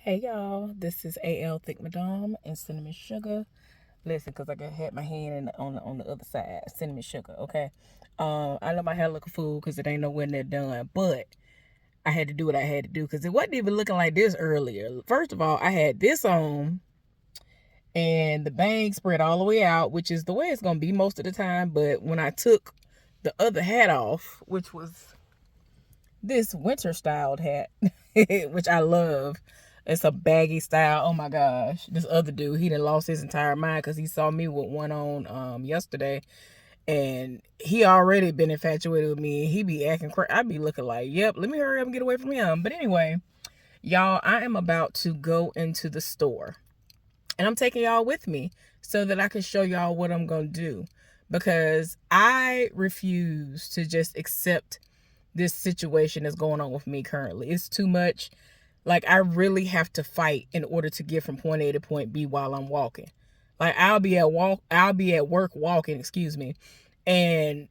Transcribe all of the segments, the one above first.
Hey y'all, this is AL Thick Madame and Cinnamon Sugar. Listen, cause had my hand on the other side, Cinnamon Sugar. Okay, I know my hair looking fool cause it ain't nowhere near done, but I had to do what I had to do cause it wasn't even looking like this earlier. First of all, I had this on and the bang spread all the way out, which is the way it's gonna be most of the time. But when I took the other hat off, which was this winter styled hat, which I love. It's a baggy style. Oh my gosh. This other dude, he done lost his entire mind because he saw me with one on yesterday. And he already been infatuated with me. He be acting crazy. I be looking like, yep, let me hurry up and get away from him. But anyway, y'all, I am about to go into the store. And I'm taking y'all with me so that I can show y'all what I'm going to do. Because I refuse to just accept this situation that's going on with me currently. It's too much. Like, I really have to fight in order to get from point A to point B while I'm walking. Like, I'll be at work walking, excuse me. And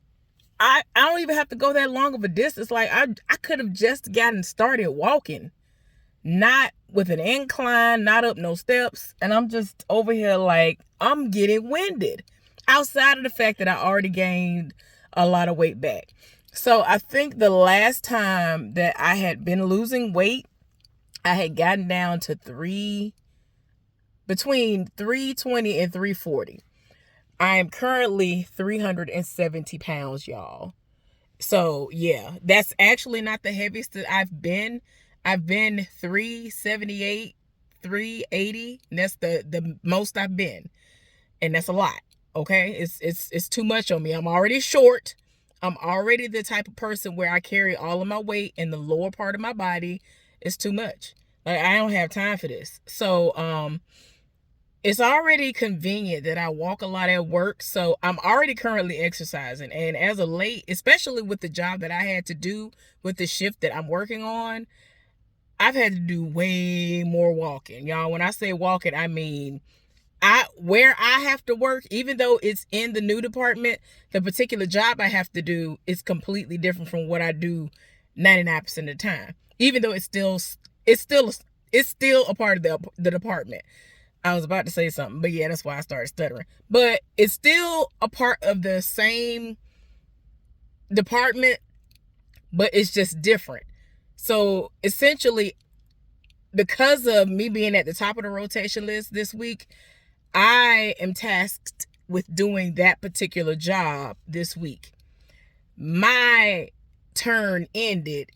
I don't even have to go that long of a distance. Like, I could have just gotten started walking. Not with an incline, not up no steps. And I'm just over here like, I'm getting winded. Outside of the fact that I already gained a lot of weight back. So I think the last time that I had been losing weight, I had gotten down to between 320 and 340. I am currently 370 pounds, y'all. So yeah, that's actually not the heaviest that I've been. I've been 378, 380. And that's the most I've been. And that's a lot. Okay. It's too much on me. I'm already short. I'm already the type of person where I carry all of my weight in the lower part of my body. It's too much. Like, I don't have time for this. So it's already convenient that I walk a lot at work. So I'm already currently exercising. And as of late, especially with the job that I had to do with the shift that I'm working on, I've had to do way more walking. Y'all, when I say walking, I mean where I have to work, even though it's in the new department, the particular job I have to do is completely different from what I do 99% of the time. Even though it's still a part of the department. I was about to say something, but yeah, that's why I started stuttering. But it's still a part of the same department, but it's just different. So essentially, because of me being at the top of the rotation list this week, I am tasked with doing that particular job this week. My turn ended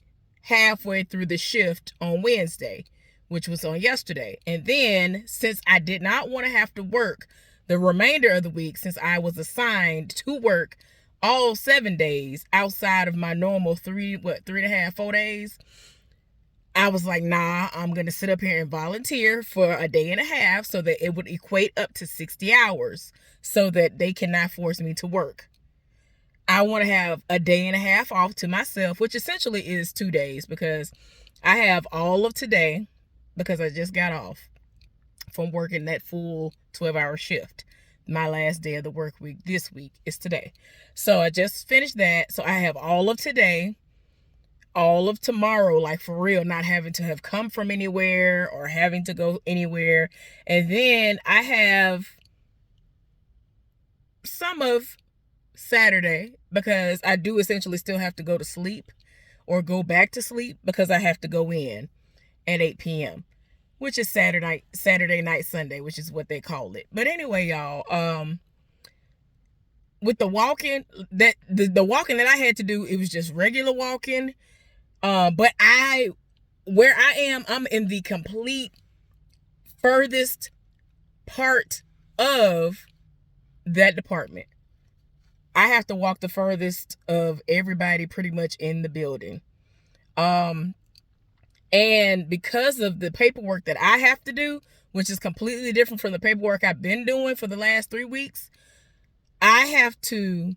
halfway through the shift on Wednesday, which was on yesterday. And then, since I did not want to have to work the remainder of the week, since I was assigned to work all 7 days outside of my normal 3.5, 4 days, I was like, nah, I'm going to sit up here and volunteer for a day and a half so that it would equate up to 60 hours so that they cannot force me to work. I want to have a day and a half off to myself, which essentially is 2 days, because I have all of today because I just got off from working that full 12-hour shift. My last day of the work week this week is today. So I just finished that. So I have all of today, all of tomorrow, like for real, not having to have come from anywhere or having to go anywhere. And then I have some of Saturday, because I do essentially still have to go to sleep or go back to sleep because I have to go in at 8 p.m., which is Saturday night, Sunday, which is what they call it. But anyway, y'all, with the walking, that the walking that I had to do, it was just regular walking. But where I am, I'm in the complete furthest part of that department. I have to walk the furthest of everybody pretty much in the building. And because of the paperwork that I have to do, which is completely different from the paperwork I've been doing for the last 3 weeks, I have to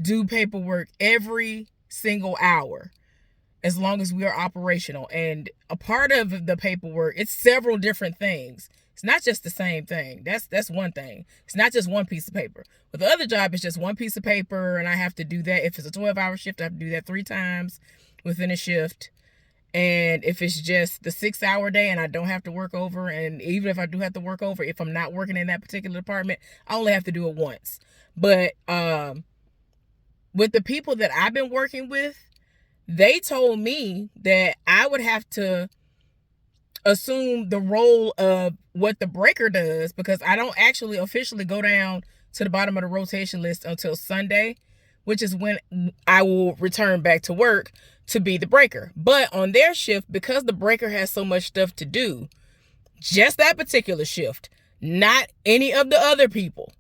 do paperwork every single hour as long as we are operational. And a part of the paperwork, it's several different things. It's not just the same thing. That's one thing. It's not just one piece of paper. With the other job, it's just one piece of paper, and I have to do that. If it's a 12-hour shift, I have to do that 3 times within a shift. And if it's just the 6-hour day and I don't have to work over, and even if I do have to work over, if I'm not working in that particular department, I only have to do it once. But with the people that I've been working with, they told me that I would have to assume the role of what the breaker does, because I don't actually officially go down to the bottom of the rotation list until Sunday, which is when I will return back to work to be the breaker. But on their shift, because the breaker has so much stuff to do, just that particular shift, not any of the other people,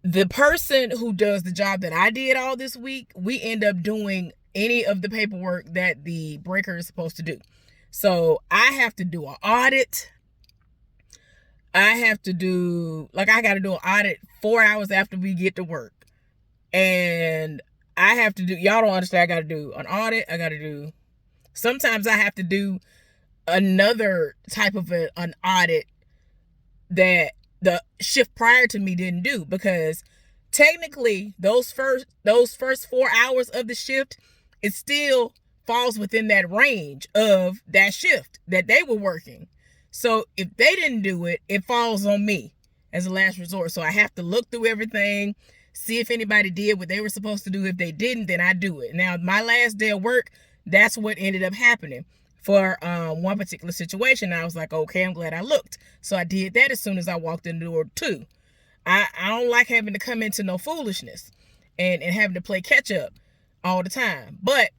the person who does the job that I did all this week, we end up doing any of the paperwork that the breaker is supposed to do. So I have to do an audit. I got to do an audit 4 hours after we get to work. And I have to do, y'all don't understand, I got to do an audit. Sometimes I have to do another type of an audit that the shift prior to me didn't do, because technically those first 4 hours of the shift, it still falls within that range of that shift that they were working. So if they didn't do it, it falls on me as a last resort. So I have to look through everything, see if anybody did what they were supposed to do. If they didn't, then I do it. Now, my last day of work, that's what ended up happening for one particular situation. I was like, okay, I'm glad I looked. So I did that as soon as I walked in the door too. I don't like having to come into no foolishness and having to play catch up all the time. But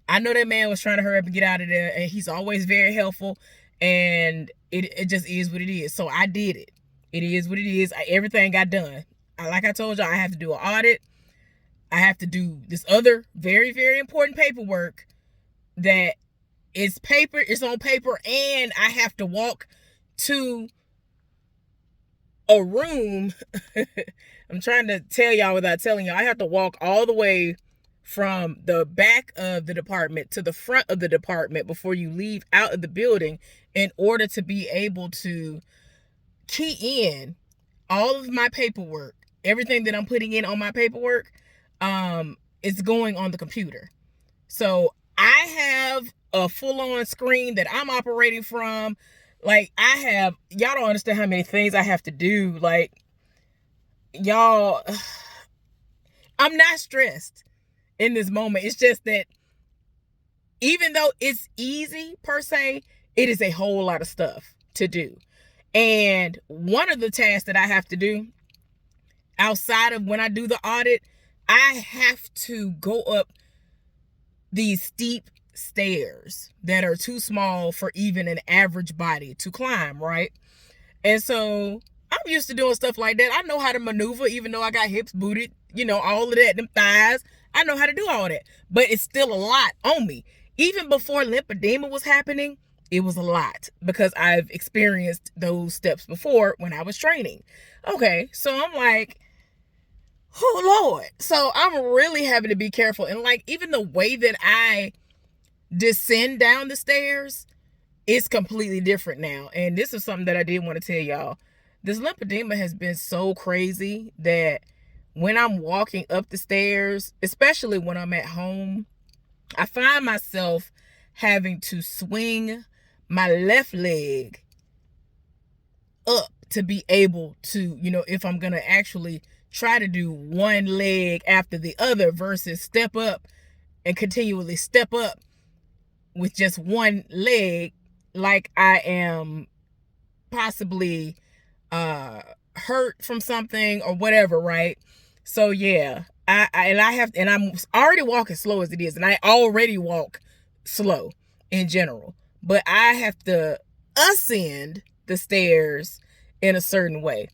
I know that man was trying to hurry up and get out of there, and he's always very helpful, and it just is what it is. So I did it. It is what it is. Everything got done. Like I told y'all, I have to do an audit. I have to do this other very, very important paperwork that is on paper, and I have to walk to a room. I'm trying to tell y'all without telling y'all. I have to walk all the way from the back of the department to the front of the department before you leave out of the building, in order to be able to key in all of my paperwork. Everything that I'm putting in on my paperwork is going on the computer. So I have a full-on screen that I'm operating from. Like, y'all don't understand how many things I have to do. Like, y'all, I'm not stressed in this moment. It's just that even though it's easy per se, it is a whole lot of stuff to do. And one of the tasks that I have to do outside of when I do the audit, I have to go up these steep stairs that are too small for even an average body to climb, right? And so I'm used to doing stuff like that. I know how to maneuver, even though I got hips, booted, all of that, them thighs. I know how to do all that, but it's still a lot on me. Even before lymphedema was happening, it was a lot, because I've experienced those steps before when I was training. Okay, so I'm like, oh Lord. So I'm really having to be careful. And like, even the way that I descend down the stairs is completely different now. And this is something that I did want to tell y'all. This lymphedema has been so crazy that when I'm walking up the stairs, especially when I'm at home, I find myself having to swing my left leg up to be able to, if I'm going to actually try to do one leg after the other versus step up and continually step up with just one leg, like I am possibly hurt from something or whatever, right? So yeah, I'm already walking slow as it is, and I already walk slow in general, but I have to ascend the stairs in a certain way.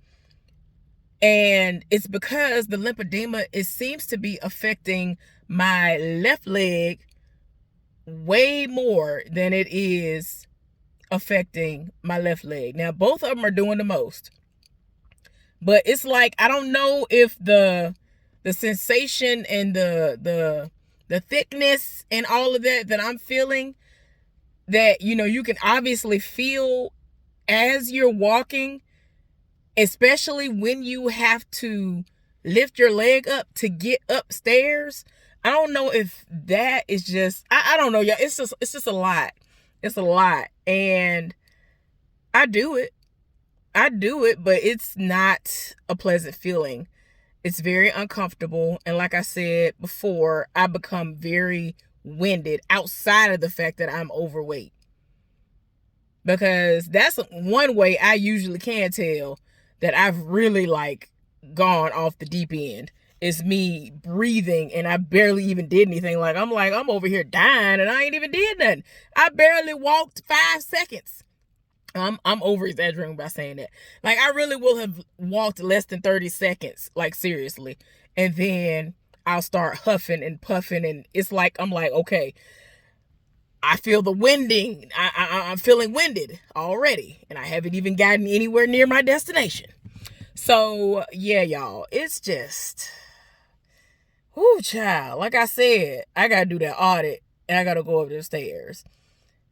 And it's because the lymphedema, it seems to be affecting my left leg way more than it is affecting my left leg. Now, both of them are doing the most. But it's like, I don't know if the sensation and the thickness and all of that I'm feeling, that, you can obviously feel as you're walking, especially when you have to lift your leg up to get upstairs. I don't know if that is just, I don't know, y'all. It's just a lot. It's a lot. And I do it. But it's not a pleasant feeling. It's very uncomfortable. And like I said before, I become very winded outside of the fact that I'm overweight. Because that's one way I usually can tell that I've really like gone off the deep end. It's me breathing and I barely even did anything. Like I'm over here dying and I ain't even did nothing. I barely walked 5 seconds. I'm over exaggerating by saying that. Like I really will have walked less than 30 seconds, like seriously. And then I'll start huffing and puffing and it's like I'm like, okay, I feel the winding. I'm feeling winded already, and I haven't even gotten anywhere near my destination. So yeah, y'all, it's just, whoo, child. Like I said, I gotta do that audit, and I gotta go up the stairs,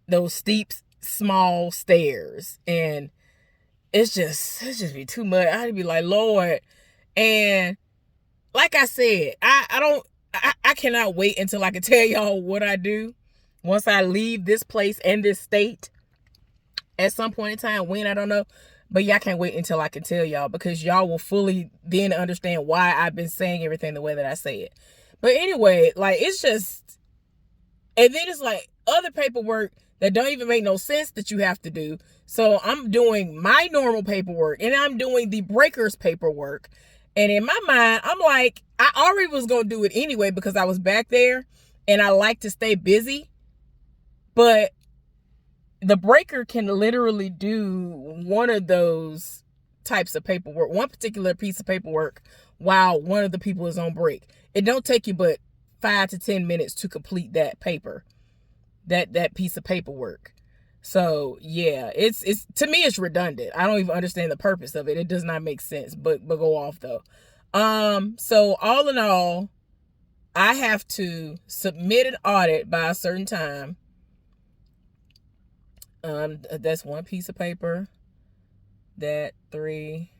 those steep, small stairs, and it's just be too much. I'd be like, Lord, and like I said, I cannot wait until I can tell y'all what I do once I leave this place and this state at some point in time. When, I don't know. But y'all can't wait until I can tell y'all, because y'all will fully then understand why I've been saying everything the way that I say it. But anyway, like it's just, and then it's like other paperwork that don't even make no sense that you have to do. So I'm doing my normal paperwork and I'm doing the breakers paperwork. And in my mind, I'm like, I already was going to do it anyway because I was back there and I like to stay busy. But the breaker can literally do one of those types of paperwork, one particular piece of paperwork, while one of the people is on break. It don't take you but 5 to 10 minutes to complete that paper, that piece of paperwork. So yeah, it's to me it's redundant. I don't even understand the purpose of it. It does not make sense. But go off though. So all in all, I have to submit an audit by a certain time. That's one piece of paper. That 3.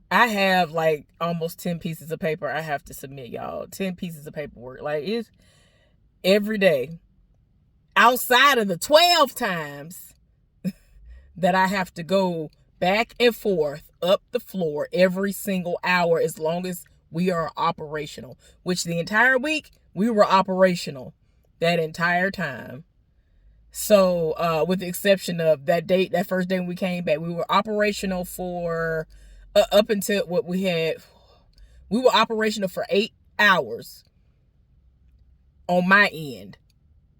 I have like almost 10 pieces of paper I have to submit, y'all. 10 pieces of paperwork. Like it's every day. Outside of the 12 times that I have to go back and forth up the floor every single hour as long as we are operational, which the entire week we were operational that entire time. So with the exception of that first day when we came back, we were operational for up until what we were operational for 8 hours on my end.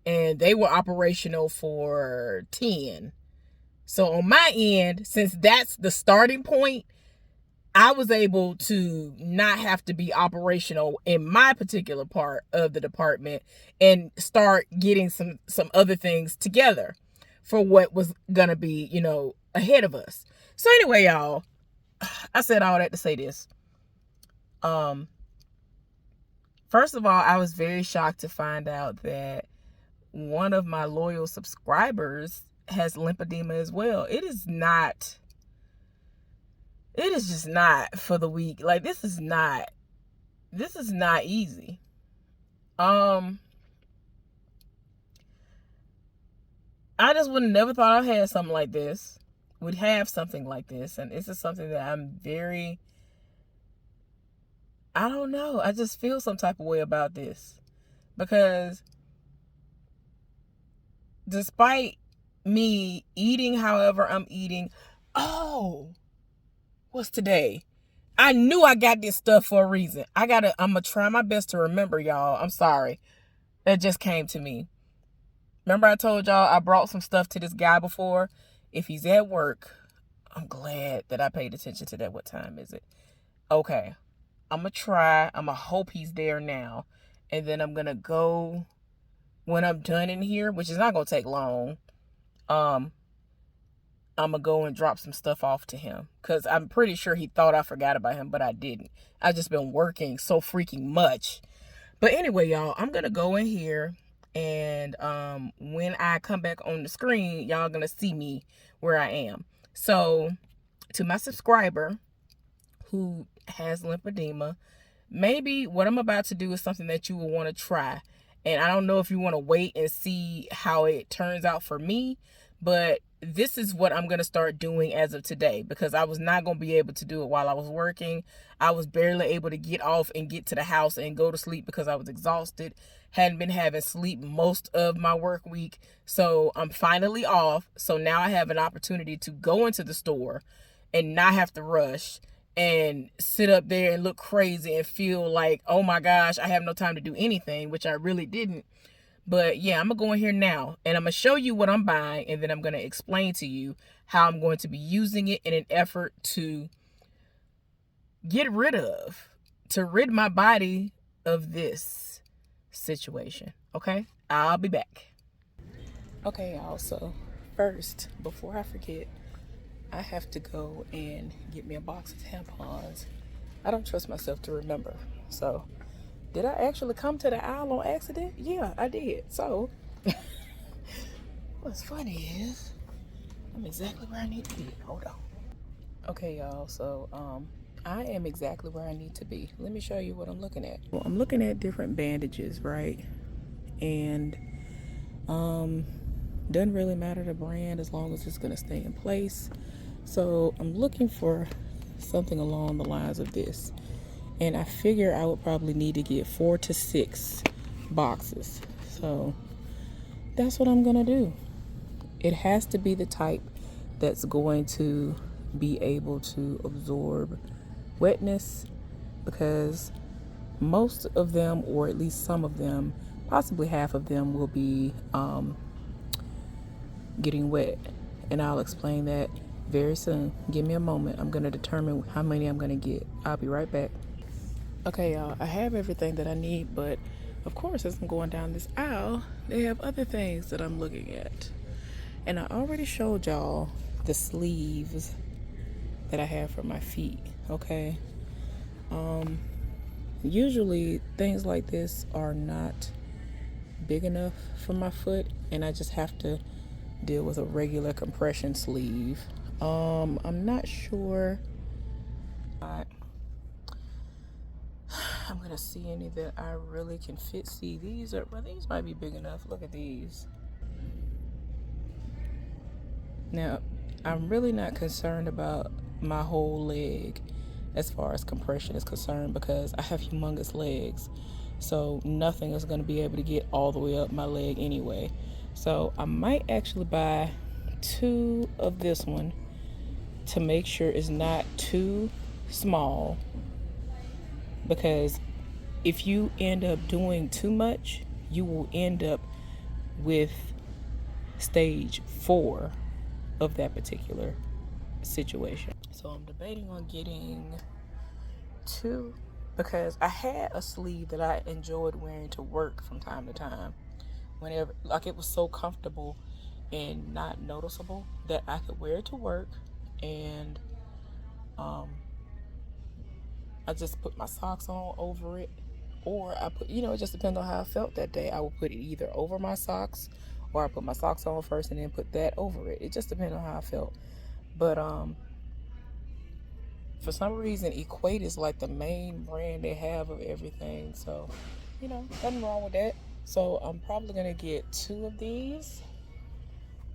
And they were operational for 10. So on my end, since that's the starting point, I was able to not have to be operational in my particular part of the department and start getting some other things together for what was going to be, ahead of us. So anyway, y'all, I said all that to say this. First of all, I was very shocked to find out that one of my loyal subscribers has lymphedema as well. It is just not for the weak. Like this is not easy. I just would have never thought I had something like this. Would have something like this. And this is something that I'm very, I don't know. I just feel some type of way about this. Because despite me eating however I'm eating, what's today? I knew I got this stuff for a reason. I'm gonna try my best to remember, y'all. I'm sorry. That just came to me. Remember I told y'all I brought some stuff to this guy before? If he's at work, I'm glad that I paid attention to that. What time is it? Okay. I'm gonna try. I'm gonna hope he's there now. And then I'm gonna go when I'm done in here, which is not gonna take long. I'm gonna go and drop some stuff off to him, because I'm pretty sure he thought I forgot about him, but I didn't. I've just been working so freaking much. But anyway, y'all, I'm gonna go in here, and when I come back on the screen, y'all gonna see me where I am. So to my subscriber who has lymphedema, maybe what I'm about to do is something that you will want to try. And I don't know if you want to wait and see how it turns out for me, but this is what I'm going to start doing as of today, because I was not going to be able to do it while I was working. I was barely able to get off and get to the house and go to sleep because I was exhausted. Hadn't been having sleep most of my work week. So I'm finally off. So now I have an opportunity to go into the store and not have to rush and sit up there and look crazy and feel like, oh my gosh, I have no time to do anything, which I really didn't. But yeah, I'm going to go in here now and I'm going to show you what I'm buying, and then I'm going to explain to you how I'm going to be using it in an effort to rid my body of this situation. Okay? I'll be back. Okay, y'all. So first, before I forget, I have to go and get me a box of tampons. I don't trust myself to remember. So, did I actually come to the aisle on accident? Yeah, I did. So, what's funny is, I'm exactly where I need to be. Hold on. Okay, y'all. So, I am exactly where I need to be. Let me show you what I'm looking at. Well, I'm looking at different bandages, right? And, doesn't really matter the brand as long as it's going to stay in place. So I'm looking for something along the lines of this, and I figure I would probably need to get 4 to 6 boxes. So that's what I'm gonna do. It has to be the type that's going to be able to absorb wetness, because most of them, or at least some of them, possibly half of them, will be getting wet, and I'll explain that very soon. Give me a moment. I'm going to determine how many I'm going to get. I'll be right back. Okay, y'all, I have everything that I need, but of course, as I'm going down this aisle, they have other things that I'm looking at. And I already showed y'all the sleeves that I have for my feet, okay? Usually things like this are not big enough for my foot, and I just have to deal with a regular compression sleeve. I'm not sure I'm gonna see any that I really can fit. See, these might be big enough. Look at these. Now, I'm really not concerned about my whole leg as far as compression is concerned, because I have humongous legs. So nothing is going to be able to get all the way up my leg anyway. So I might actually buy 2 of this one to make sure it's not too small, because if you end up doing too much, you will end up with stage 4 of that particular situation. So I'm debating on getting 2, because I had a sleeve that I enjoyed wearing to work from time to time, whenever, like, it was so comfortable and not noticeable that I could wear it to work, and I just put my socks on over it, or I put, it just depends on how I felt that day. I would put it either over my socks, or I put my socks on first and then put that over it. It just depends on how I felt. But for some reason, Equate is like the main brand they have of everything. So, nothing wrong with that. So I'm probably gonna get 2 of these,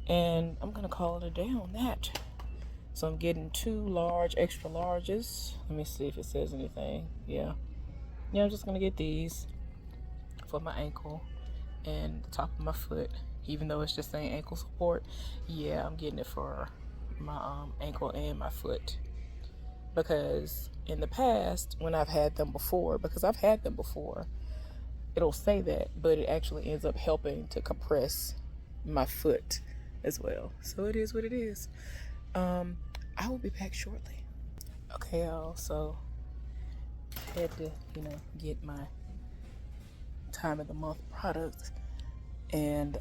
and I'm gonna call it a day on that. So I'm getting 2 large, extra larges. Let me see if it says anything. Yeah, I'm just gonna get these for my ankle and the top of my foot. Even though it's just saying ankle support, yeah, I'm getting it for my ankle and my foot. Because in the past, when I've had them before, it'll say that, but it actually ends up helping to compress my foot as well. So it is what it is. I will be back shortly. Okay, y'all, so I had to, get my time of the month products. And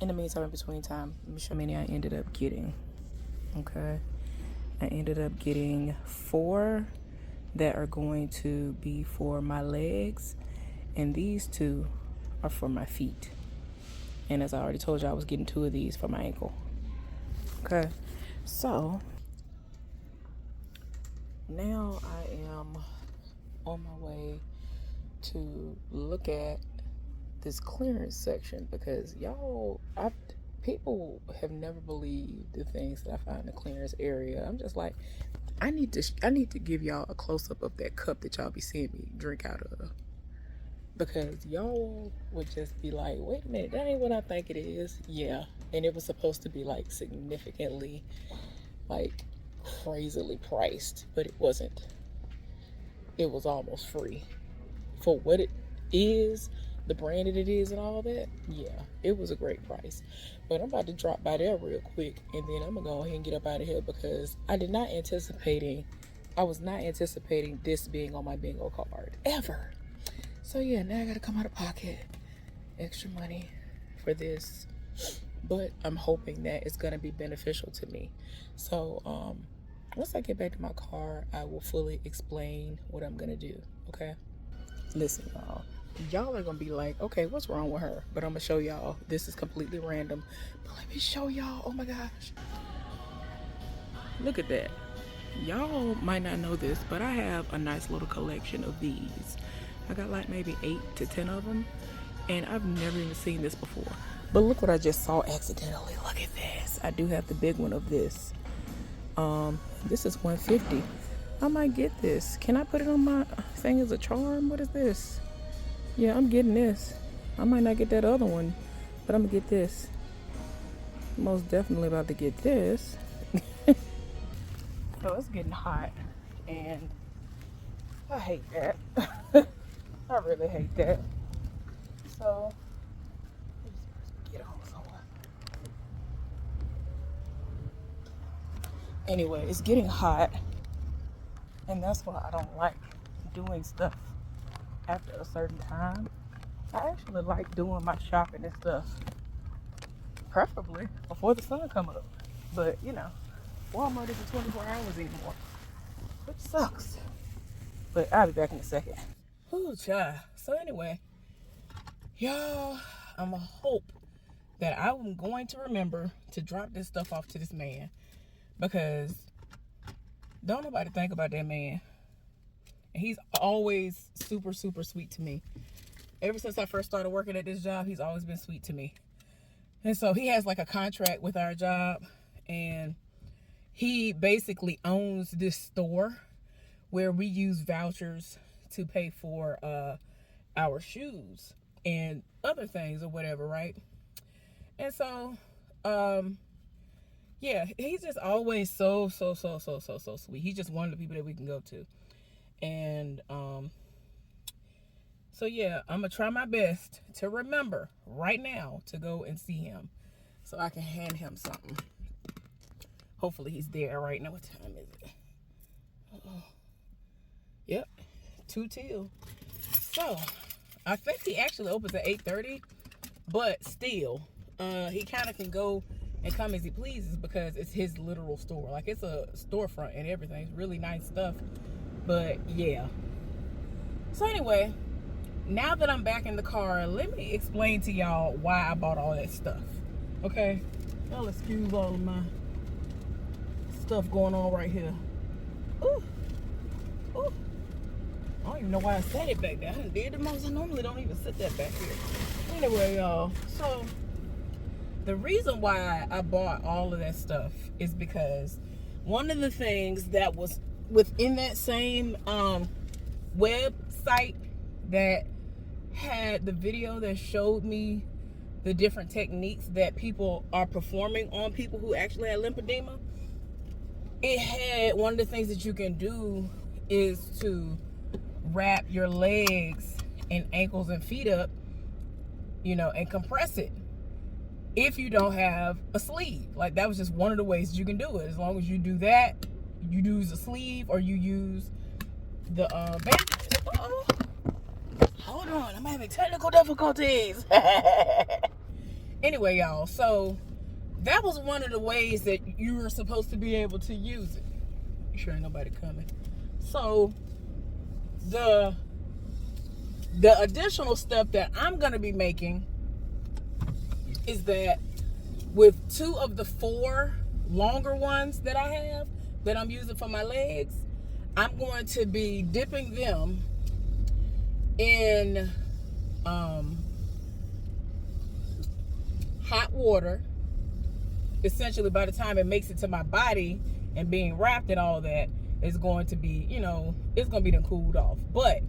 in the meantime, in between time, let me show you how many I ended up getting. Okay. I ended up getting 4 that are going to be for my legs, and these 2 are for my feet. And as I already told you, I was getting 2 of these for my ankle. Okay, so now I am on my way to look at this clearance section because people have never believed the things that I find in the clearance area. I'm just like, I need to give y'all a close up of that cup that y'all be seeing me drink out of, because y'all would just be like, wait a minute, that ain't what I think it is. Yeah, and it was supposed to be like significantly, like crazily priced, but it wasn't. It was almost free for what it is, the brand that it is and all that. Yeah, it was a great price. But I'm about to drop by there real quick, and then I'm gonna go ahead and get up out of here because I was not anticipating this being on my bingo card ever. So yeah, now I gotta come out of pocket extra money for this, but I'm hoping that it's gonna be beneficial to me. So once I get back to my car, I will fully explain what I'm gonna do. Okay, listen, y'all are gonna be like, okay, what's wrong with her? But I'm gonna show y'all. This is completely random, but let me show y'all. Oh my gosh, look at that. Y'all might not know this, but I have a nice little collection of these. I got like maybe 8 to 10 of them, and I've never even seen this before. But look what I just saw accidentally. Look at this. I do have the big one of this. This is $150. I might get this. Can I put it on my thing as a charm? What is this? Yeah, I'm getting this. I might not get that other one, but I'm gonna get this. Most definitely about to get this. So it's getting hot, and I hate that. I really hate that. So get on somewhere. Anyway, it's getting hot, and that's why I don't like doing stuff after a certain time. I actually like doing my shopping and stuff, preferably before the sun come up. But you know, Walmart isn't 24 hours anymore, which sucks. But I'll be back in a second. Ooh, child. So anyway, y'all, I'm a hope that I'm going to remember to drop this stuff off to this man, because don't nobody think about that man. And he's always super, super sweet to me. Ever since I first started working at this job, he's always been sweet to me. And so he has like a contract with our job, and he basically owns this store where we use vouchers to pay for our shoes and other things or whatever, right? And so yeah, he's just always so sweet. He's just one of the people that we can go to. And so yeah, I'm gonna try my best to remember right now to go and see him so I can hand him something. Hopefully he's there right now. What time is it? Yep, 2 till. So I think he actually opens at 8:30, but still, he kind of can go and come as he pleases because it's his literal store. Like, it's a storefront and everything. It's really nice stuff. But yeah. So anyway, now that I'm back in the car, let me explain to y'all why I bought all that stuff. Okay? Y'all excuse all of my stuff going on right here. Ooh. Ooh. I don't even know why I set it back there. I did the most. I normally don't even sit that back here. Anyway, y'all. So the reason why I bought all of that stuff is because one of the things that was within that same website that had the video that showed me the different techniques that people are performing on people who actually had lymphedema, it had one of the things that you can do is to wrap your legs and ankles and feet up, you know, and compress it if you don't have a sleeve. Like, that was just one of the ways you can do it. As long as you do that, you use a sleeve or you use the bandage. Hold on, I'm having technical difficulties. Anyway, y'all, so that was one of the ways that you were supposed to be able to use it. Sure ain't nobody coming. So the additional step that I'm gonna be making is that with 2 of the 4 longer ones that I have that I'm using for my legs, I'm going to be dipping them in hot water. Essentially, by the time it makes it to my body and being wrapped and all that, it's going to be, it's going to be then cooled off. But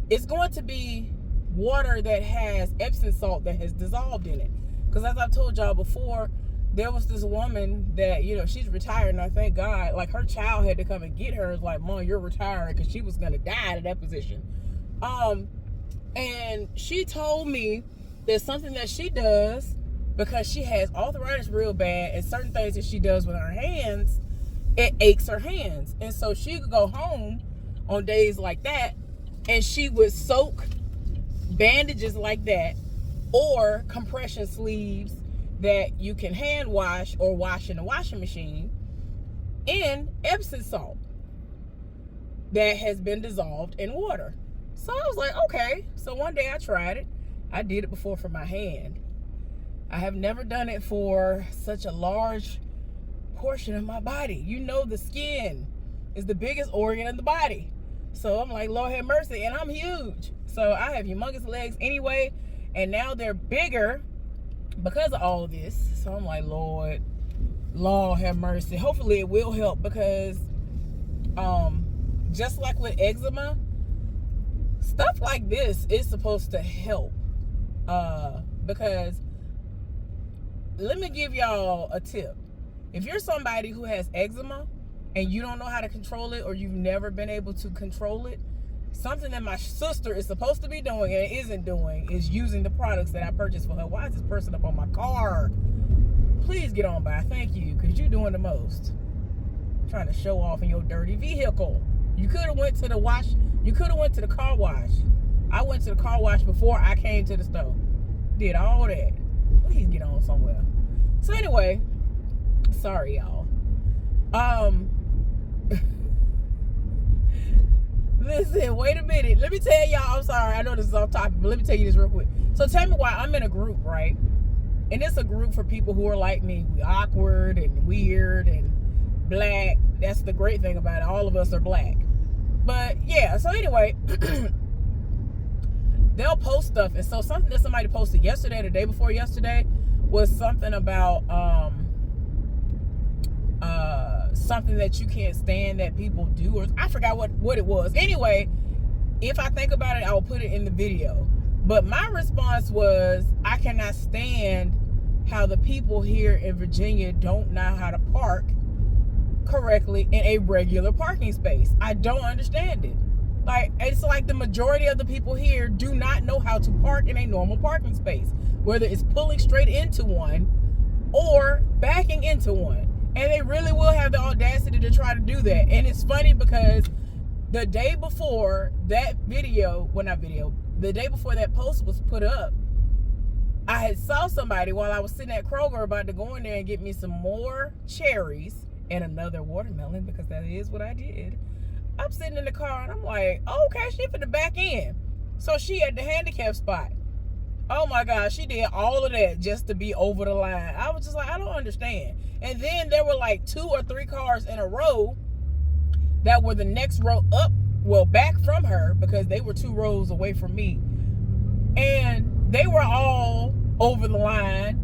it's going to be water that has Epsom salt that has dissolved in it. Because as I've told y'all before, there was this woman that, she's retired, and I thank God, like, her child had to come and get her. It's like, Mom, you're retired, because she was going to die in that position. And she told me there's something that she does because she has arthritis real bad, and certain things that she does with her hands, it aches her hands. And so she could go home on days like that, and she would soak bandages like that or compression sleeves that you can hand wash or wash in the washing machine in Epsom salt that has been dissolved in water. So I was like, okay. So one day I tried it. I did it before for my hand. I have never done it for such a large portion of my body. The skin is the biggest organ in the body. So I'm like, Lord have mercy. And I'm huge. So I have humongous legs anyway. And now they're bigger because of all this. So I'm like, Lord have mercy. Hopefully it will help, because just like with eczema, stuff like this is supposed to help. Because let me give y'all a tip. If you're somebody who has eczema and you don't know how to control it, or you've never been able to control it, something that my sister is supposed to be doing and isn't doing is using the products that I purchased for her. Why is this person up on my car? Please get on by. Thank you, because you're doing the most. Trying to show off in your dirty vehicle. You could have went to the wash. You could have went to the car wash. I went to the car wash before I came to the store. Did all that. Please get on somewhere. So anyway, sorry y'all. Listen, wait a minute. Let me tell y'all, I'm sorry, I know this is off topic, but let me tell you this real quick. So tell me why. I'm in a group, right? And it's a group for people who are like me. We awkward and weird and black. That's the great thing about it. All of us are black. But yeah, so anyway, they'll post stuff. And so something that somebody posted yesterday, the day before yesterday, was something about something that you can't stand that people do, or I forgot what it was. Anyway, if I think about it, I will put it in the video. But my response was, I cannot stand how the people here in Virginia don't know how to park correctly in a regular parking space. I don't understand it. Like, it's like the majority of the people here do not know how to park in a normal parking space, whether it's pulling straight into one or backing into one. And they really will have the audacity to try to do that. And it's funny because the day before that video, well, not video, the day before that post was put up, I had saw somebody while I was sitting at Kroger about to go in there and get me some more cherries and another watermelon, because that is what I did. I'm sitting in the car and I'm like, oh, okay, she for the back end. So she at the handicap spot. Oh my God, she did all of that just to be over the line. I was just like, I don't understand. And then there were like 2 or 3 cars in a row that were the next row up, well, back from her, because they were 2 rows away from me. And they were all over the line,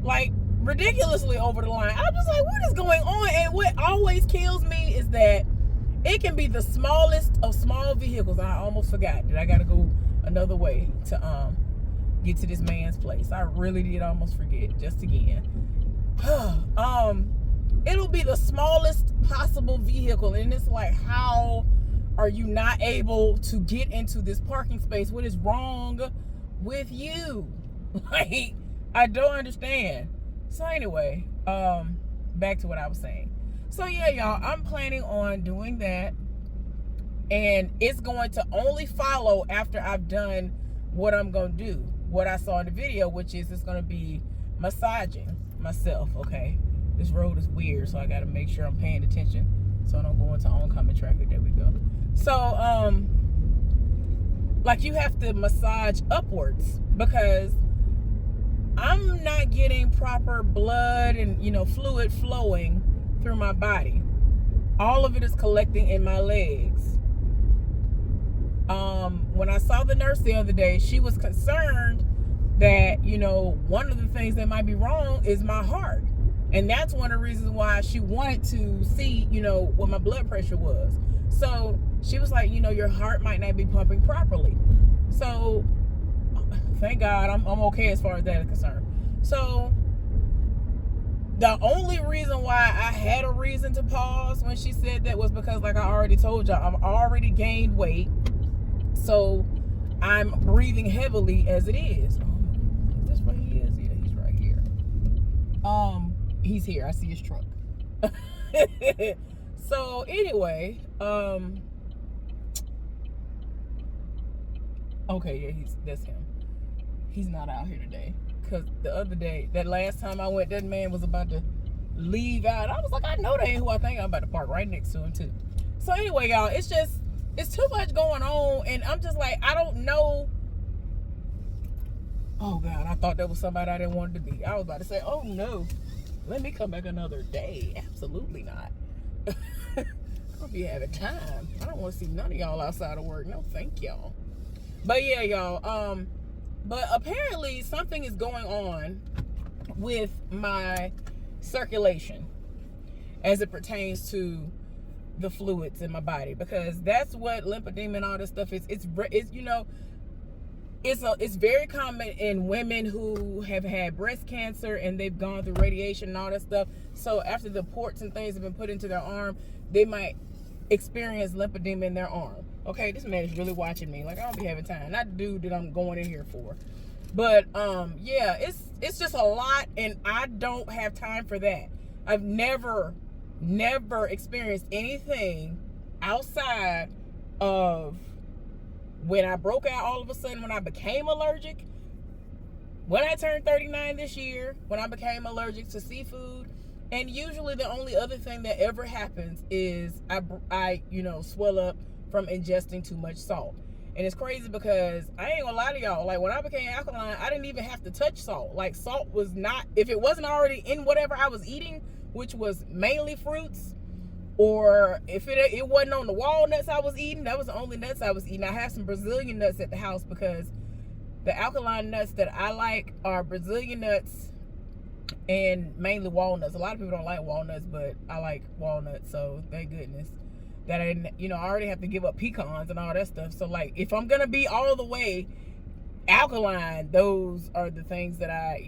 like ridiculously over the line. I'm just like, what is going on? And what always kills me is that it can be the smallest of small vehicles. I almost forgot that I got to go another way to get to this man's place. I really did almost forget just again. It'll be the smallest possible vehicle, and it's like, how are you not able to get into this parking space? What is wrong with you? Like, I don't understand. So anyway, back to what I was saying. So yeah, y'all, I'm planning on doing that, and it's going to only follow after I've done what I'm gonna do, what I saw in the video, which is it's gonna be massaging myself. Okay, this road is weird, so I gotta make sure I'm paying attention so I don't go into oncoming traffic. There we go. So like, you have to massage upwards, because I'm not getting proper blood and, fluid flowing through my body. All of it is collecting in my legs. When I saw the nurse the other day, she was concerned that, one of the things that might be wrong is my heart. And that's one of the reasons why she wanted to see, what my blood pressure was. So she was like, your heart might not be pumping properly. So thank God I'm okay as far as that is concerned. So the only reason why I had a reason to pause when she said that was because, like I already told y'all, I'm already gained weight. So I'm breathing heavily as it is. Is this where he is? Yeah, he's right here. He's here. I see his truck. So anyway, okay, yeah, that's him. He's not out here today. Because the other day, that last time I went, that man was about to leave out. I was like, I know that ain't who I think. I'm about to park right next to him too. So anyway, y'all, it's too much going on, and I'm just like, I don't know. Oh God, I thought that was somebody I didn't want to be. I was about to say, oh no, let me come back another day. Absolutely not. I'll be having time. I don't want to see none of y'all outside of work. No, thank y'all. But yeah, y'all. But apparently something is going on with my circulation as it pertains to the fluids in my body, because that's what lymphedema and all this stuff is. It's very common in women who have had breast cancer and they've gone through radiation and all that stuff. So after the ports and things have been put into their arm, they might experience lymphedema in their arm. Okay, this man is really watching me. Like, I don't be having time. Not the dude that I'm going in here for. But yeah, it's just a lot, and I don't have time for that. I've never experienced anything outside of when I broke out all of a sudden, when I became allergic, when I turned 39 this year, when I became allergic to seafood. And usually the only other thing that ever happens is I swell up from ingesting too much salt. And it's crazy because I ain't gonna lie to y'all, like when I became alkaline, I didn't even have to touch salt. Like, salt was not, if it wasn't already in whatever I was eating, which was mainly fruits, or if it wasn't on the walnuts I was eating, that was the only nuts I was eating. I have some Brazilian nuts at the house because the alkaline nuts that I like are Brazilian nuts and mainly walnuts. A lot of people don't like walnuts, but I like walnuts, so thank goodness that I didn't, I already have to give up pecans and all that stuff. So like, if I'm gonna be all the way alkaline, those are the things that I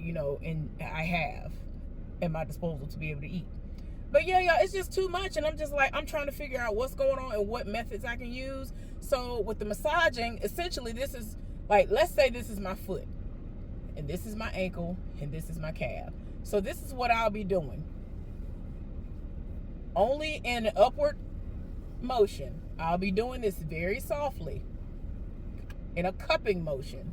have at my disposal to be able to eat. But yeah, y'all, it's just too much, and I'm just like, I'm trying to figure out what's going on and what methods I can use. So with the massaging, essentially this is like, let's say this is my foot, and this is my ankle, and this is my calf. So this is what I'll be doing. Only in an upward motion. I'll be doing this very softly in a cupping motion,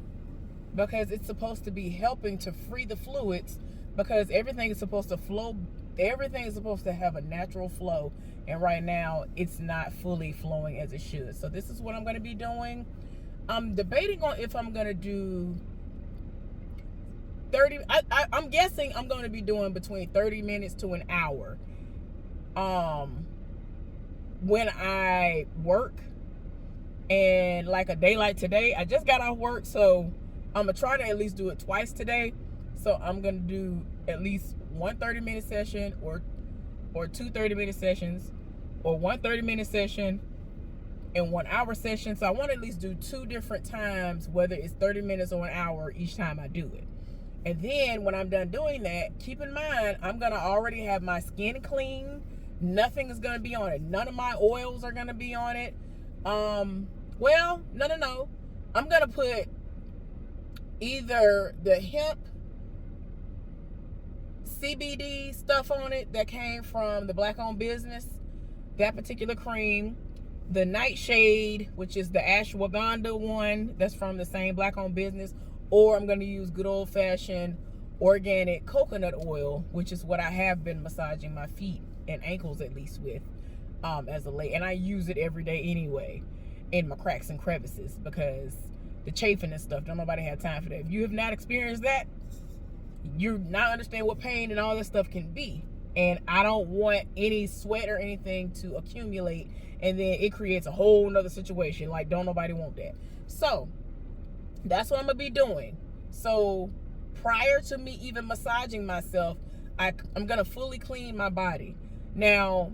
because it's supposed to be helping to free the fluids, because everything is supposed to flow. Everything is supposed to have a natural flow, and right now it's not fully flowing as it should. So this is what I'm going to be doing. I'm debating on if I'm going to do 30. I'm guessing I'm going to be doing between 30 minutes to an hour when I work. And like a day like today, I just got off work, so I'm gonna try to at least do it twice today. So I'm gonna do at least one 30-minute session, or two 30-minute sessions, or one 30-minute session and 1 hour session. So I want to at least do 2 different times, whether it's 30 minutes or an hour each time I do it. And then when I'm done doing that, keep in mind, I'm gonna already have my skin clean. Nothing is gonna be on it. None of my oils are gonna be on it. Well, no. I'm gonna put either the hemp CBD stuff on it that came from the Black Owned Business, that particular cream, the Nightshade, which is the ashwagandha one that's from the same Black Owned Business, or I'm going to use good old-fashioned organic coconut oil, which is what I have been massaging my feet and ankles at least with as of late. And I use it every day anyway in my cracks and crevices, because the chafing and stuff, don't nobody have time for that. If you have not experienced that, you not understand what pain and all this stuff can be. and I don't want any sweat or anything to accumulate, and then it creates a whole nother situation. Like, don't nobody want that. So that's what I'm gonna be doing. So prior to me even massaging myself, I'm gonna fully clean my body. Now,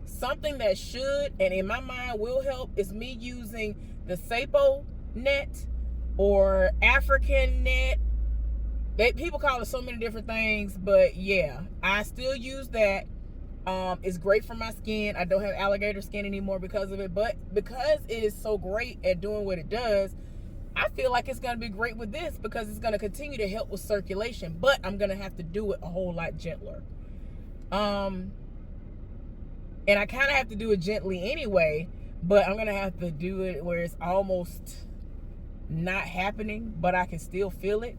something that should and in my mind will help is me using the Sapo net or African net. People call it so many different things, but yeah, I still use that. It's great for my skin. I don't have alligator skin anymore because of it, but because it is so great at doing what it does, I feel like it's going to be great with this because it's going to continue to help with circulation, but I'm going to have to do it a whole lot gentler. And I kind of have to do it gently anyway, but I'm going to have to do it where it's almost not happening, but I can still feel it.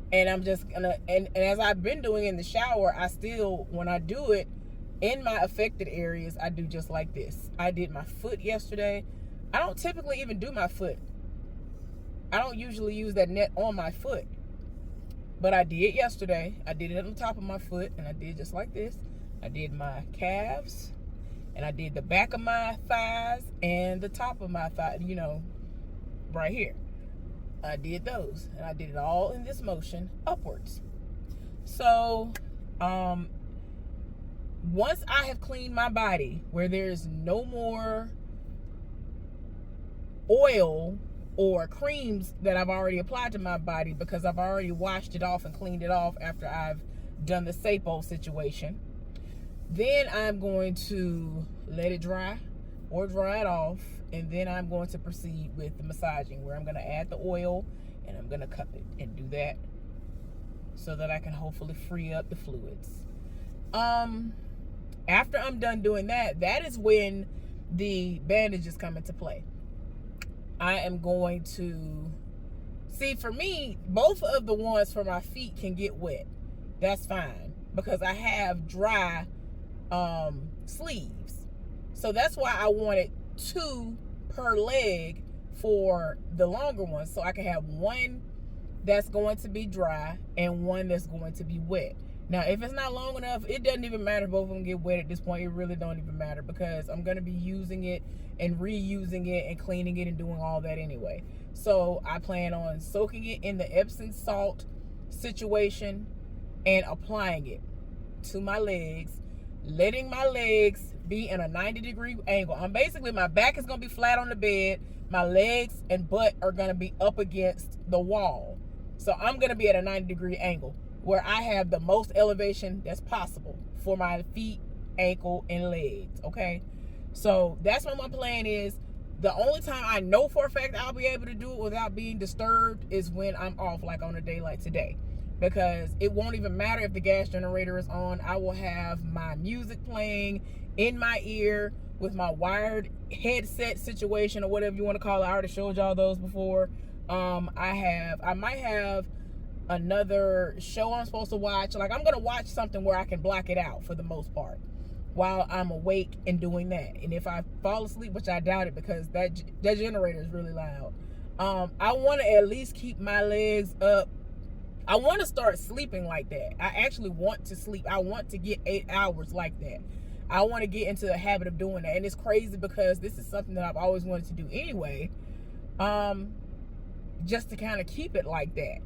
And I'm just gonna, and as I've been doing in the shower, I still, when I do it in my affected areas, I do just like this. I did my foot yesterday. I don't typically even do my foot. I don't usually use that net on my foot, but I did yesterday. I did it on the top of my foot, and I did just like this. I did my calves, and I did the back of my thighs and the top of my thigh, you know, right here. I did those, and I did it all in this motion upwards. So once I have cleaned my body where there's no more oil or creams that I've already applied to my body because I've already washed it off and cleaned it off after I've done the Sapo situation, then I'm going to let it dry or dry it off, and then I'm going to proceed with the massaging where I'm going to add the oil and I'm going to cup it and do that so that I can hopefully free up the fluids. After I'm done doing that, that is when the bandages come into play. I am going to see, for me, both of the ones for my feet can get wet. That's fine because I have dry sleeves. So that's why I wanted 2 per leg for the longer ones, so I can have one that's going to be dry and one that's going to be wet. Now, if it's not long enough, it doesn't even matter if both of them get wet at this point. It really don't even matter because I'm going to be using it and reusing it and cleaning it and doing all that anyway. So I plan on soaking it in the Epsom salt situation and applying it to my legs, letting my legs be in a 90-degree angle. I'm basically, my back is going to be flat on the bed. My legs and butt are going to be up against the wall. So I'm going to be at a 90-degree angle where I have the most elevation that's possible for my feet, ankle, and legs, okay? So that's what my plan is. The only time I know for a fact I'll be able to do it without being disturbed is when I'm off, like on a day like today. Because it won't even matter if the gas generator is on. I will have my music playing in my ear with my wired headset situation or whatever you want to call it. I already showed y'all those before. I might have another show I'm supposed to watch. Like, I'm gonna watch something where I can block it out for the most part while I'm awake and doing that. And if I fall asleep, which I doubt it because that generator is really loud, I want to at least keep my legs up. I want to start sleeping like that. I actually want to sleep. I want to get 8 hours like that. I want to get into the habit of doing that. And it's crazy because this is something that I've always wanted to do anyway, just to kind of keep it like that.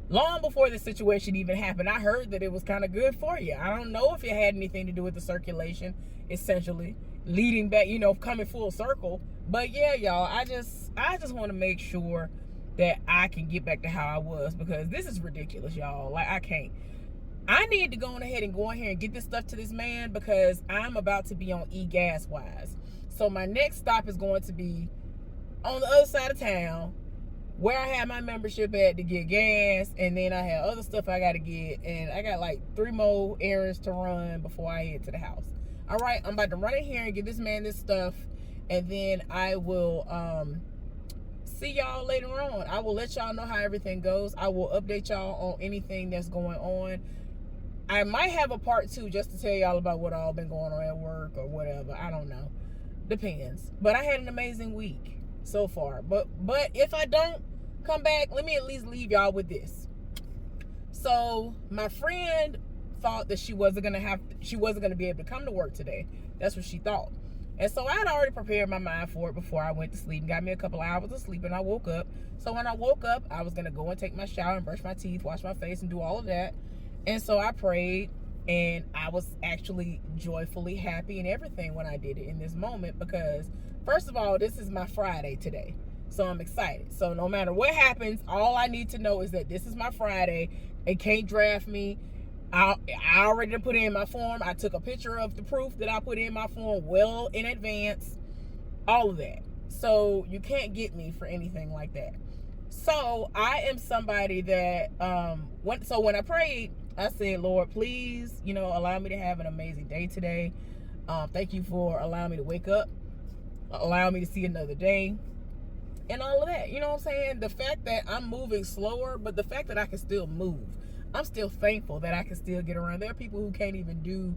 Long before this situation even happened, I heard that it was kind of good for you. I don't know if it had anything to do with the circulation, essentially, leading back, you know, coming full circle. But yeah, y'all, I just want to make sure that I can get back to how I was because this is ridiculous, y'all. Like, I can't. I need to go on ahead and go in here and get this stuff to this man because I'm about to be on e-gas wise. So my next stop is going to be on the other side of town where I had my membership at to get gas, and then I have other stuff I got to get, and I got like 3 more errands to run before I head to the house. All right, I'm about to run in here and get this man this stuff, and then I will see y'all later on. I will let y'all know how everything goes. I will update y'all on anything that's going on. I might have a part 2 just to tell y'all about what all been going on at work or whatever. I don't know. Depends. But I had an amazing week so far. But if I don't come back, let me at least leave y'all with this. So my friend thought that she wasn't gonna be able to come to work today. That's what she thought. And so I had already prepared my mind for it before I went to sleep and got me a couple hours of sleep, and I woke up. So when I woke up, I was gonna go and take my shower and brush my teeth, wash my face, and do all of that. And so I prayed, and I was actually joyfully happy and everything when I did it in this moment, because first of all, this is my Friday today. So I'm excited. So no matter what happens, all I need to know is that this is my Friday. It can't draft me. I already put in my form. I took a picture of the proof that I put in my form well in advance. All of that. So you can't get me for anything like that. So I am somebody that when I prayed, I said, Lord, please, allow me to have an amazing day today. Thank you for allowing me to wake up, allow me to see another day, and all of that. You know what I'm saying? The fact that I'm moving slower, but the fact that I can still move, I'm still thankful that I can still get around. There are people who can't even do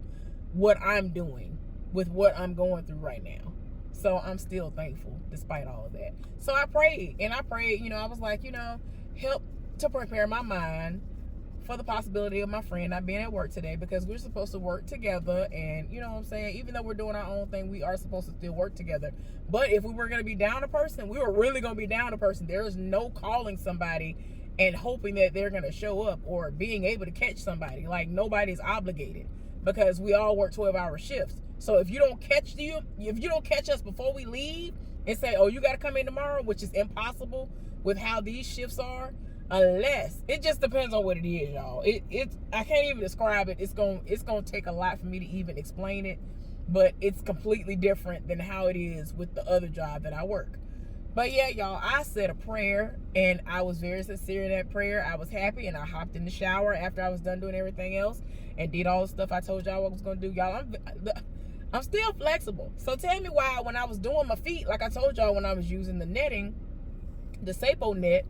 what I'm doing with what I'm going through right now. So I'm still thankful despite all of that. So I prayed, I was like, help to prepare my mind for the possibility of my friend not being at work today, because we're supposed to work together. And you know what I'm saying? Even though we're doing our own thing, we are supposed to still work together. But if we were going to be down a person, we were really going to be down a person. There is no calling somebody and hoping that they're going to show up or being able to catch somebody. Like, nobody's obligated, because we all work 12-hour shifts. So if you don't catch us before we leave and say, oh, you got to come in tomorrow, which is impossible with how these shifts are, unless, it just depends on what it is, y'all. I can't even describe it. It's gonna take a lot for me to even explain it, but it's completely different than how it is with the other job that I work. But yeah, y'all, I said a prayer, and I was very sincere in that prayer. I was happy, and I hopped in the shower after I was done doing everything else and did all the stuff I told y'all I was gonna do. Y'all, I'm still flexible. So tell me why, when I was doing my feet, like I told y'all, when I was using the netting, the Sapo net,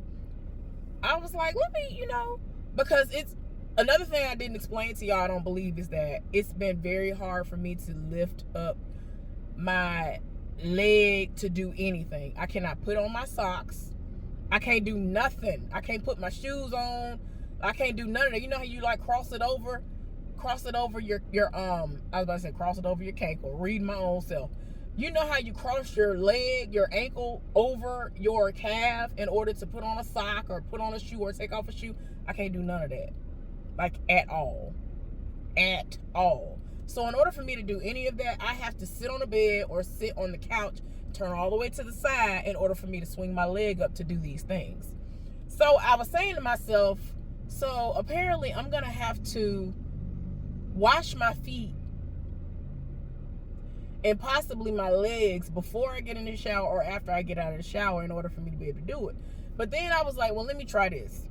I was like, let me, because it's another thing I didn't explain to y'all, I don't believe, is that it's been very hard for me to lift up my leg to do anything. I cannot put on my socks. I can't do nothing. I can't put my shoes on. I can't do none of that. You know how you like cross it over your I was about to say cross it over your cankle. Read my own self. You know how you cross your leg, your ankle over your calf in order to put on a sock or put on a shoe or take off a shoe? I can't do none of that. Like, at all. At all. So in order for me to do any of that, I have to sit on the bed or sit on the couch, turn all the way to the side in order for me to swing my leg up to do these things. So I was saying to myself, so apparently I'm going to have to wash my feet and possibly my legs before I get in the shower or after I get out of the shower in order for me to be able to do it. But then I was like, well, let me try this.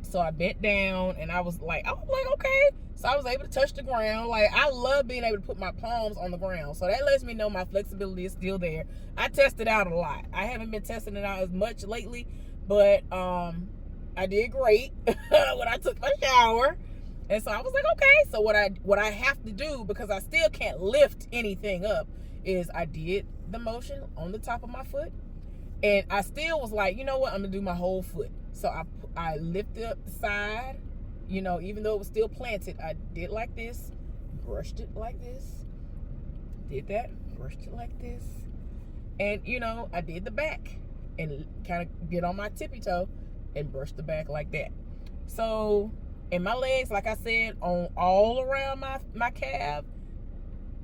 So I bent down, and I was like, okay. So I was able to touch the ground. Like, I love being able to put my palms on the ground. So that lets me know my flexibility is still there. I tested out a lot. I haven't been testing it out as much lately, but I did great when I took my shower. And so I was like, okay. So what I have to do, because I still can't lift anything up, is I did the motion on the top of my foot, and I still was like, you know what, I'm gonna do my whole foot. So I lifted up the side, even though it was still planted. I did like this, brushed it like this, did that, brushed it like this, and I did the back and kind of get on my tippy toe and brush the back like that. So, and my legs, like I said, on all around my calf,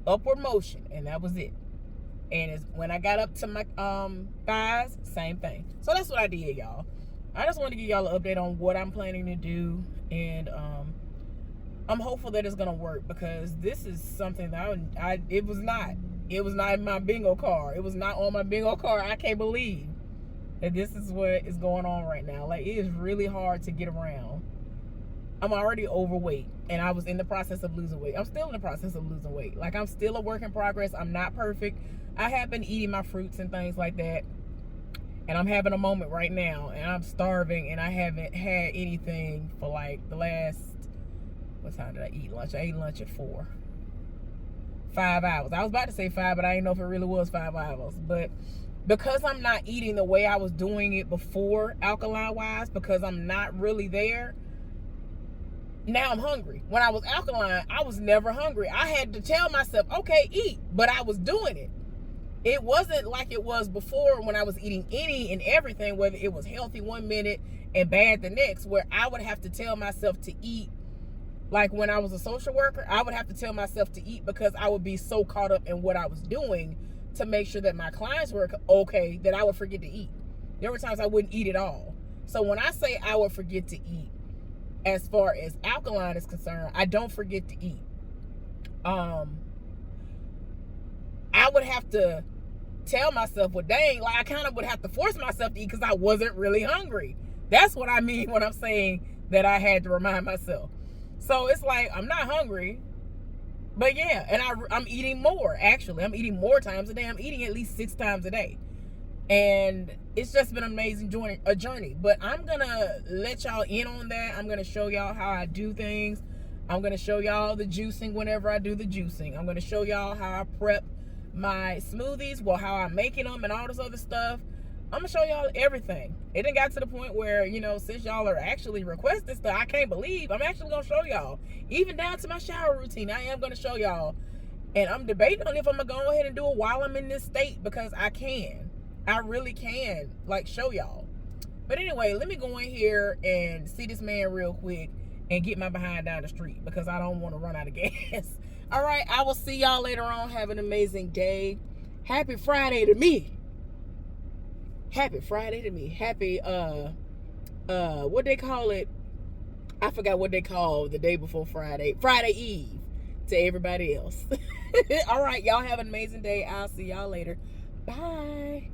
upward motion, and that was it. And when I got up to my thighs, same thing. So that's what I did, y'all. I just wanted to give y'all an update on what I'm planning to do, and I'm hopeful that it's gonna work, because this is something that it was not in my bingo card. It was not on my bingo card. I can't believe that this is what is going on right now. Like, it is really hard to get around. I'm already overweight, and I was in the process of losing weight. I'm still in the process of losing weight. Like, I'm still a work in progress. I'm not perfect. I have been eating my fruits and things like that, and I'm having a moment right now, and I'm starving, and I haven't had anything for like the last, what time did I eat lunch? I ate lunch at 4. 5 hours. I was about to say 5, but I didn't know if it really was 5 hours. But because I'm not eating the way I was doing it before, alkaline wise, because I'm not really there, Now I'm hungry. When I was alkaline, I was never hungry. I had to tell myself, okay, eat, but I was doing it. It wasn't like it was before when I was eating any and everything, whether it was healthy one minute and bad the next, where I would have to tell myself to eat. Like when I was a social worker, I would have to tell myself to eat because I would be so caught up in what I was doing to make sure that my clients were okay that I would forget to eat. There were times I wouldn't eat at all. So when I say I would forget to eat, as far as alkaline is concerned, I don't forget to eat. I would have to tell myself, well, dang, like I kind of would have to force myself to eat because I wasn't really hungry. That's what I mean when I'm saying that I had to remind myself. So it's like, I'm not hungry, but yeah, and I'm eating more, actually. I'm eating more times a day. I'm eating at least 6 times a day. And it's just been an amazing journey. But I'm going to let y'all in on that. I'm going to show y'all how I do things. I'm going to show y'all the juicing whenever I do the juicing. I'm going to show y'all how I prep my smoothies, well, how I'm making them and all this other stuff. I'm going to show y'all everything. It done got to the point where, you know, since y'all are actually requesting stuff, I can't believe I'm actually going to show y'all. Even down to my shower routine, I am going to show y'all. And I'm debating on if I'm going to go ahead and do it while I'm in this state because I can. I really can, like, show y'all. But anyway, let me go in here and see this man real quick and get my behind down the street because I don't want to run out of gas. All right, I will see y'all later on. Have an amazing day. Happy Friday to me. Happy Friday to me. Happy, what they call it? I forgot what they call the day before Friday. Friday Eve to everybody else. All right, y'all have an amazing day. I'll see y'all later. Bye.